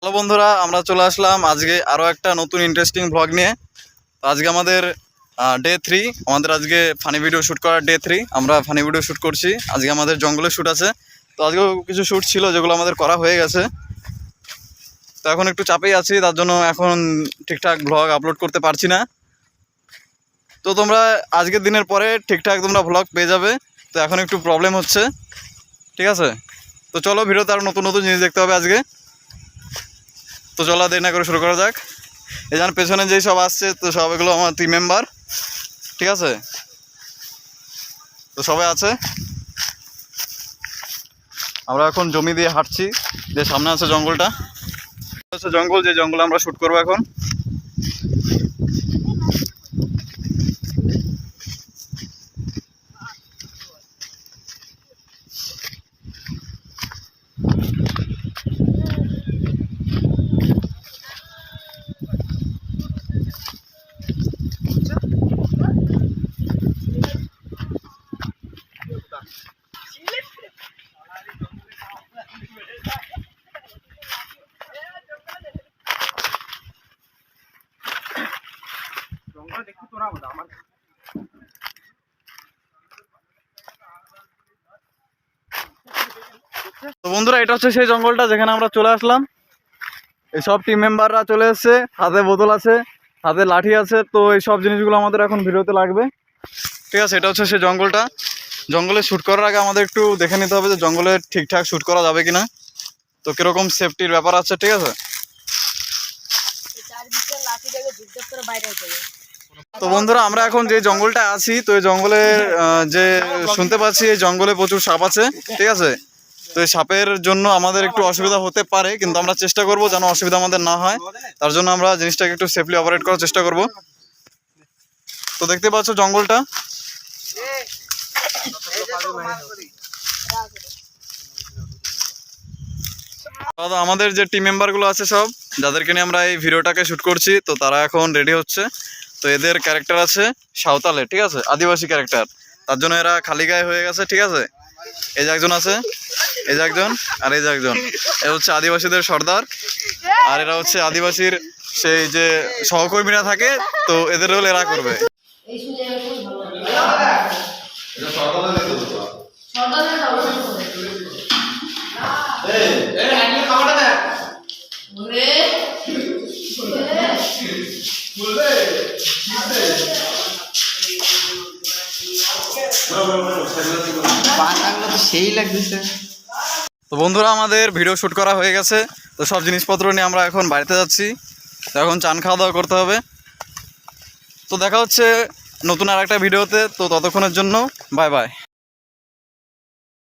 Hello বন্ধুরা, আমরা চলে আসলাম আজকে আরও একটা নতুন ইন্টারেস্টিং ব্লগ নিয়ে। আজকে আমাদের ডে 3, আমাদের আজকে ফানি ভিডিও শ্যুট করার ডে 3। আমরা ফানি ভিডিও শ্যুট করছি। আজকে আমাদের জঙ্গলে শ্যুট আছে। তো আজকেও কিছু শ্যুট ছিল যেগুলো আমাদের করা হয়ে গেছে। তো এখন একটু চাপেই আছি, তার জন্য এখন ঠিকঠাক ব্লগ আপলোড করতে পারছি না। তো তোমরা আজকের দিনের পরে ঠিকঠাক তোমরা ব্লগ পেয়ে যাবে। তো এখন একটু প্রবলেম হচ্ছে, ঠিক আছে? তো চলো, ভিডিওতে আরও নতুন নতুন জিনিস দেখতে হবে আজকে। তো চলো দেরি না করে শুরু করা যাক। এই যেন পেছনে যেই সব আসছে, তো সব এগুলো আমার টিম মেম্বার, ঠিক আছে? তো সবাই আছে। আমরা এখন জমি দিয়ে হাঁটছি, যে সামনে আছে জঙ্গলটা, হচ্ছে জঙ্গল, যে জঙ্গলে আমরা শ্যুট করবো এখন। তো বন্ধুরা, এটা হচ্ছে সেই জঙ্গলটা যেখানে আমরা চলে আসলাম। এই সব টিম মেম্বাররা চলে এসছে, হাতে বোতল আছে, হাতে লাঠি আছে। তো এই সব জিনিসগুলো আমাদের এখন ভিডিওতে লাগবে, ঠিক আছে? এটা হচ্ছে সেই জঙ্গলটা। জঙ্গলে শ্যুট করার আগে আমাদের একটু দেখে নিতে হবে যে জঙ্গলে ঠিকঠাক শ্যুট করা যাবে কিনা, তো কিরকম সেফটির ব্যাপার আছে, ঠিক আছে? তো বন্ধুরা, আমরা এখন যে জঙ্গলটা আছি, তো এই জঙ্গলে যে শুনতে পাচ্ছি এই জঙ্গলে প্রচুর সাপ আছে, ঠিক আছে? তো এই সাপের জন্য আমাদের একটু অসুবিধা হতে পারে, কিন্তু আমরা চেষ্টা করব যেন অসুবিধা আমাদের না হয়। তার জন্য আমরা জিনিসটাকে একটু সেফলি অপারেট করার চেষ্টা করব। তো দেখতে পাচ্ছ জঙ্গলটা। আমাদের যে টিম মেম্বারগুলো আছে সব, যাদেরকে নিয়ে আমরা এই ভিডিওটাকে শ্যুট করছি, তো তারা এখন রেডি হচ্ছে। তো এদের ক্যারেক্টার আছে সাঁওতালে, ঠিক আছে? আদিবাসী ক্যারেক্টার, তার জন্য এরা খালি গায়ে হয়ে গেছে, ঠিক আছে? এই যে একজন আছে, এই যে একজন, আর এই যে একজন। এ হচ্ছে আদিবাসীদের সর্দার, আর এরা হচ্ছে আদিবাসীর সেই যে সহকর্মীরা থাকে, তো এদের রোল এরা করবে। তো বন্ধুরা, আমাদের ভিডিও শ্যুট করা হয়ে গেছে। তো সব জিনিসপত্র নিয়ে আমরা এখন বাড়িতে যাচ্ছি। তো এখন চান খাওয়া দাওয়া করতে হবে। তো দেখা হচ্ছে নতুন আর একটা ভিডিওতে। তো ততক্ষণের জন্য বাই বাই।